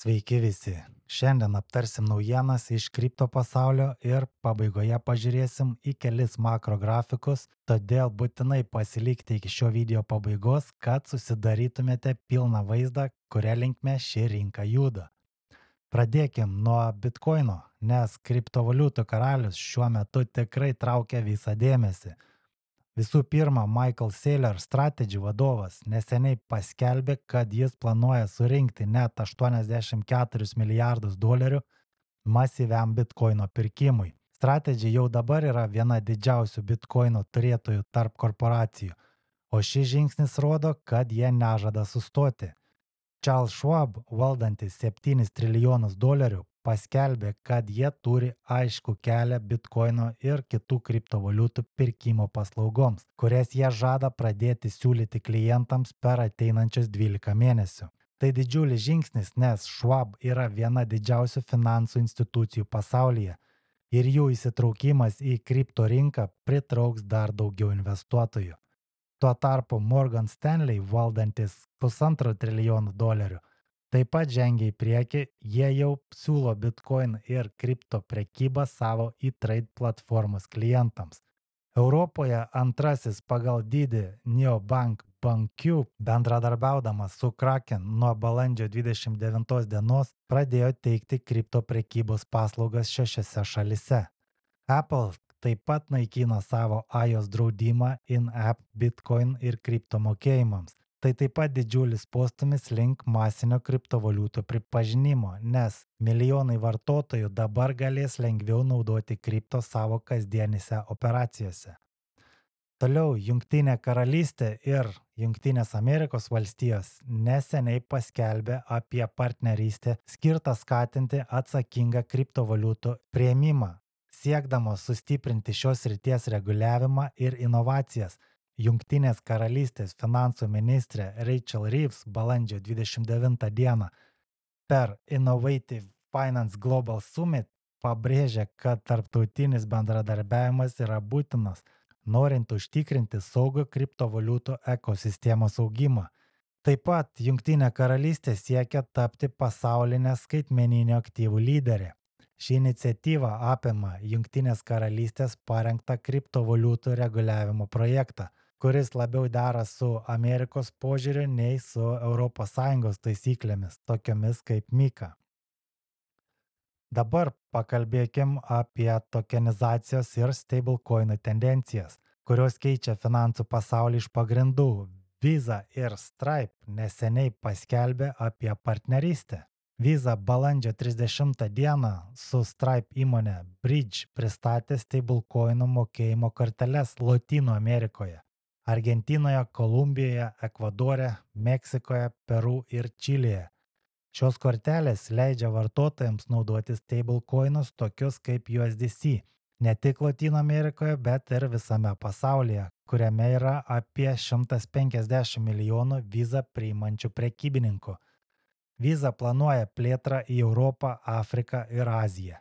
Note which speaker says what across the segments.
Speaker 1: Sveiki visi. Šiandien aptarsim naujienas iš kripto pasaulio ir pabaigoje pažiūrėsim į kelis makro grafikus, todėl būtinai pasilikite iki šio video pabaigos, kad susidarytumėte pilną vaizdą, kuria linkme ši rinka juda. Pradėkim nuo Bitcoino, nes kriptovaliutų karalius šiuo metu tikrai traukia visą dėmesį. Visų pirma, Michael Saylor Strategy vadovas neseniai paskelbė, kad jis planuoja surinkti net 84 milijardus dolerių masyviam bitkoino pirkimui. Strategy jau dabar yra viena didžiausių bitkoino turėtojų tarp korporacijų, o šis žingsnis rodo, kad jie nežada sustoti. Charles Schwab, valdantis 7 trilijonus dolerių, paskelbė, kad jie turi aišku kelią bitkoino ir kitų kriptovaliutų pirkimo paslaugoms, kurias jie žada pradėti siūlyti klientams per ateinančius 12 mėnesių. Tai didžiulis žingsnis, nes Schwab yra viena didžiausių finansų institucijų pasaulyje ir jų įsitraukimas į kripto rinką pritrauks dar daugiau investuotojų. Tuo tarpu Morgan Stanley, valdantis $1,5 trilijonų dolerių, taip pat žengia į priekį, jie jau siūlo Bitcoin ir kripto prekybą savo e-trade platformos klientams. Europoje antrasis pagal dydį Neobank BankQ, bendradarbiaudamas su Kraken nuo balandžio 29 dienos, pradėjo teikti kripto prekybos paslaugas 6 šalise. Apple taip pat naikina savo iOS draudimą in-app Bitcoin ir kripto mokėjimams. Tai taip pat didžiulis postumis link masinio kriptovaliutų pripažinimo, nes milijonai vartotojų dabar galės lengviau naudoti kripto savo kasdienėse operacijose. Toliau Jungtinė karalystė ir Jungtinės Amerikos valstijos neseniai paskelbė apie partnerystę skirtą skatinti atsakingą kriptovaliutų priėmimą. Siekdamos sustiprinti šios srities reguliavimą ir inovacijas, Jungtinės karalystės finansų ministrė Rachel Reeves balandžio 29 dieną per Innovative Finance Global Summit pabrėžė, kad tarptautinis bendradarbiavimas yra būtinas, norint užtikrinti saugų kriptovaliutų ekosistemos augimą. Taip pat Jungtinė karalystė siekia tapti pasaulinė skaitmeninių aktyvų lyderė. Ši iniciatyva apima Jungtinės karalystės parengtą kriptovaliutų reguliavimo projektą, kuris labiau dera su Amerikos požiūriu nei su ES taisyklėmis, tokiomis kaip MiCA. Dabar pakalbėkim apie tokenizacijos ir stablecoinų tendencijas, kurios keičia finansų pasaulį iš pagrindų. Visa ir Stripe neseniai paskelbė apie partnerystę. Visa balandžio 30 dieną su Stripe įmonė Bridge pristatė stablecoinų mokėjimo korteles Lotynų Amerikoje – Argentinoje, Kolumbijoje, Ekvadore, Meksikoje, Peru ir Čilėje. Šios kortelės leidžia vartotojams naudoti stablecoinus tokius kaip USDC, ne tik Lotynų Amerikoje, bet ir visame pasaulyje, kuriame yra apie 150 milijonų Visa priimančių prekybininkų. Visa planuoja plėtrą į Europą, Afriką ir Aziją.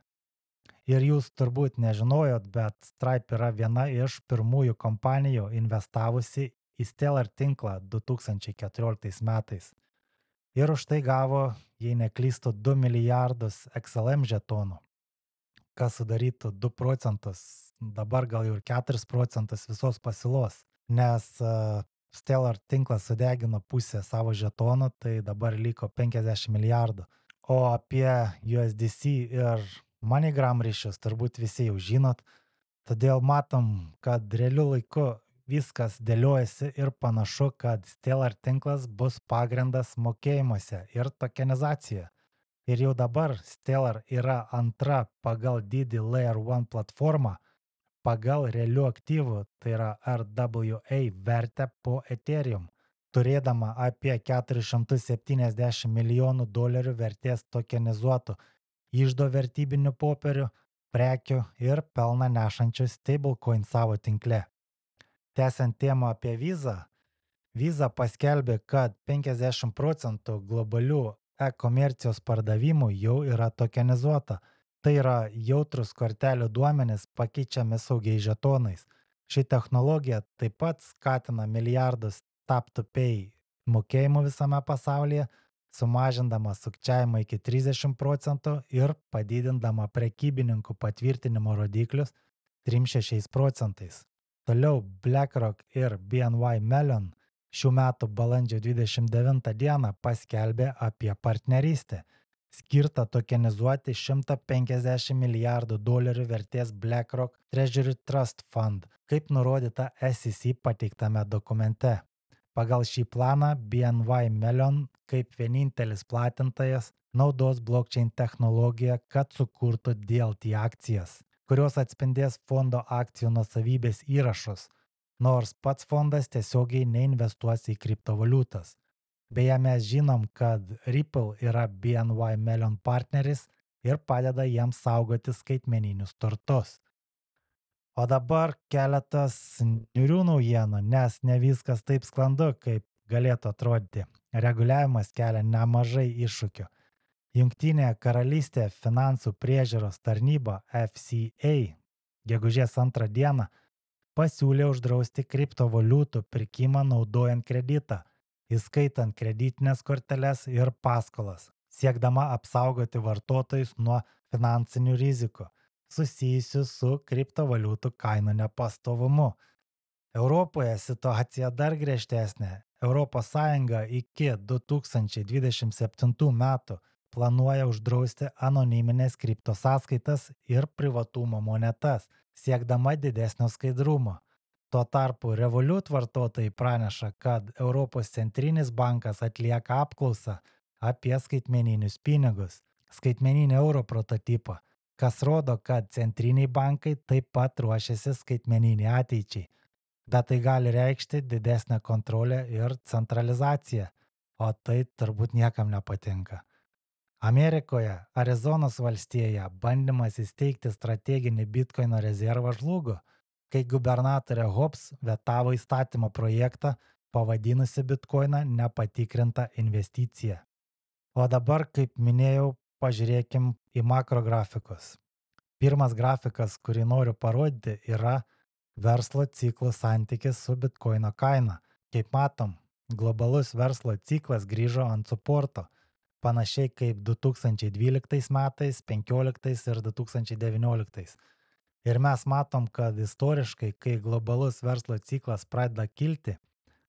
Speaker 1: Ir jūs turbūt nežinojot, bet Stripe yra viena iš pirmųjų kompanijų investavusi į Stellar tinklą 2014 metais. Ir už tai gavo, jei neklystu, 2 milijardus XLM žetonų, kas sudarytų 2 procentus, dabar gal jau ir 4 procentus visos pasiūlos, nes Stellar tinklas sudegino pusę savo žetonų, tai dabar liko 50 milijardų. O apie USDC ir MoneyGram ryšius turbūt visi jau žinot, todėl matom, kad realiu laiku viskas dėliojasi ir panašu, kad Stellar tinklas bus pagrindas mokėjimuose ir tokenizacijoje. Ir jau dabar Stellar yra antra pagal dydį Layer 1 platforma, pagal realių aktyvų, tai yra RWA vertę po Ethereum, turėdama apie 470 milijonų dolerių vertės tokenizuotų iždo vertybinių popierių, prekių ir pelną nešančių stablecoin savo tinkle. Tęsiant temą apie Visa, Visa paskelbė, kad 50 procentų globalių e-komercijos pardavimų jau yra tokenizuota. Tai yra jautrus kortelių duomenys pakeičiami saugiai žetonais. Ši technologija taip pat skatina milijardus tap to pay mokėjimų visame pasaulyje, sumažindama sukčiavimą iki 30% ir padidindama prekybininkų patvirtinimo rodiklius 3,6%. Toliau BlackRock ir BNY Mellon šių metų balandžio 29 dieną paskelbė apie partnerystę, skirtą tokenizuoti $150 milijardų vertės BlackRock Treasury Trust Fund, kaip nurodyta SEC pateiktame dokumente. Pagal šį planą BNY Mellon kaip vienintelis platintojas naudos blockchain technologiją, kad sukurtų DLT akcijas, kurios atspindės fondo akcijų nuosavybės įrašus, nors pats fondas tiesiogiai neinvestuos į kriptovaliutas. Beje, mes žinom, kad Ripple yra BNY Mellon partneris ir padeda jiems saugoti skaitmeninius turtus. O dabar keletas niūrių naujienų, nes ne viskas taip sklandu, kaip galėtų atrodyti. Reguliavimas kelia nemažai iššūkių. Jungtinėje karalystėje finansų priežiūros tarnyba FCA gegužės 2 dieną pasiūlė uždrausti kriptovaliutų pirkimą naudojant kreditą, įskaitant kreditinės korteles ir paskolas, siekdama apsaugoti vartotojus nuo finansinių rizikų susijusių su kriptovaliutų kainų nepastovumu. Europoje situacija dar griežtesnė. ES iki 2027 metų planuoja uždrausti anoniminės kripto sąskaitas ir privatumo monetas, siekdama didesnio skaidrumo. Tuo tarpu Revolut vartotojai praneša, kad Europos centrinis bankas atlieka apklausą apie skaitmeninius pinigus, skaitmeninį euro prototipą, kas rodo, kad centriniai bankai taip pat ruošiasi skaitmeniniai ateičiai. Bet tai gali reikšti didesnę kontrolę ir centralizaciją, o tai turbūt niekam nepatinka. Amerikoje, Arizonos valstijoje bandymas įsteigti strateginį Bitcoino rezervą žlugo, kai gubernatorė Hobbs vetavo įstatymo projektą pavadinusi Bitcoiną nepatikrinta investicija. O dabar, kaip minėjau, pažiūrėkim į makrografikus. Pirmas grafikas, kurį noriu parodyti, yra verslo ciklų santykis su Bitcoino kaina. Kaip matom, globalus verslo ciklas grįžo ant suporto, panašiai kaip 2012 metais, 2015 ir 2019. Ir mes matom, kad istoriškai, kai globalus verslo ciklas pradeda kilti,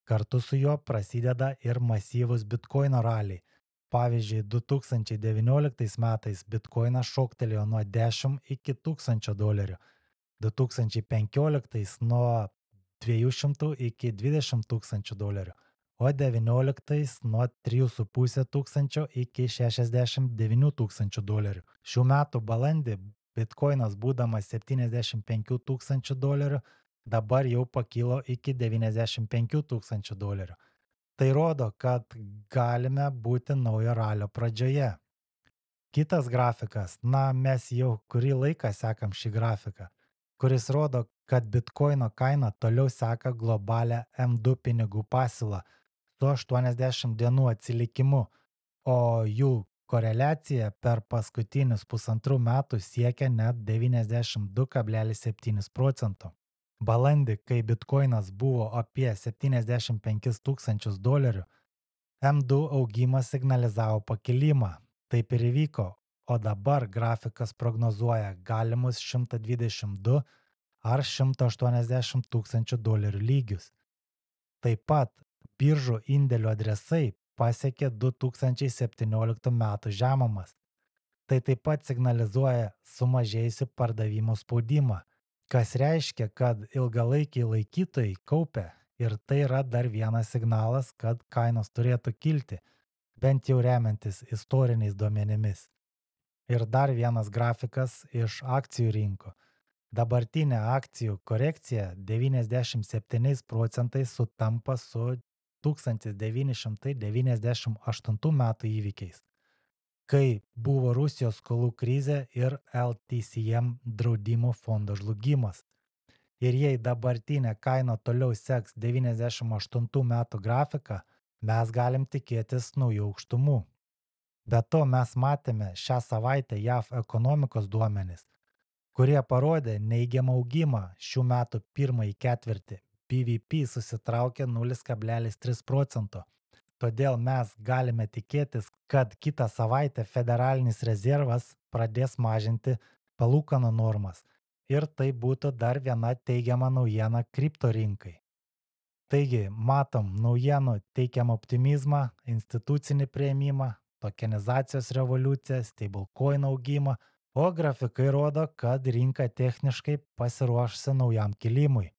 Speaker 1: kartu su juo prasideda ir masyvus Bitcoino raliai. Pavyzdžiui, 2019 metais Bitcoinas šoktelėjo nuo 10 iki $1000, 2015 nuo 200 iki $20,000, o 2019 nuo 3,5 tūkstančio iki $69,000. Šių metų balandį Bitcoinas būdamas $75,000 dabar jau pakilo iki $95,000. Tai rodo, kad galime būti naujo ralio pradžioje. Kitas grafikas, mes jau kurį laiką sekam šį grafiką, kuris rodo, kad Bitcoino kaina toliau seka globalią M2 pinigų pasiūlą su 80 dienų atsilikimu, o jų koreliacija per paskutinius 1,5 metų siekia net 92,7%. Balandį, kai Bitcoinas buvo apie $75,000, M2 augimas signalizavo pakilimą. Taip ir įvyko, o dabar grafikas prognozuoja galimus $122 ar $180,000 lygius. Taip pat biržų indėlių adresai pasiekė 2017 metų žemumas. Tai taip pat signalizuoja sumažėjusių pardavimų spaudimą, kas reiškia, kad ilgalaikiai laikytojai kaupia ir tai yra dar vienas signalas, kad kainos turėtų kilti, bent jau remiantis istoriniais duomenimis. Ir dar vienas grafikas iš akcijų rinkų. Dabartinė akcijų korekcija 97% sutampa su 1998 metų įvykiais, kai buvo Rusijos skolų krizė ir LTCM draudimo fondo žlugimas. Ir jei dabartinė kaina toliau seks 98 metų grafiką, mes galim tikėtis naujų aukštumų. Be to mes matėme šią savaitę JAV ekonomikos duomenis, kurie parodė neigiamą augimą šių metų pirmąjį ketvirtį. BVP susitraukė 0,3%, Todėl mes galime tikėtis, kad kitą savaitę Federalinis rezervas pradės mažinti palūkanų normas ir tai būtų dar viena teigiama naujiena kripto rinkai. Taigi, matom naujienų teikiamą optimizmą, institucinį prieimimą, tokenizacijos revoliuciją, stablecoin augimą, o grafikai rodo, kad rinka techniškai pasiruošusi naujam kilimui.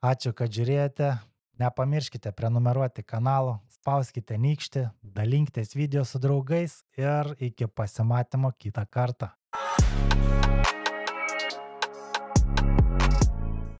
Speaker 1: Ačiū, kad žiūrėjote. Nepamirškite prenumeruoti kanalo, spauskite nykštį, dalinkitės video su draugais ir iki pasimatymo kitą kartą.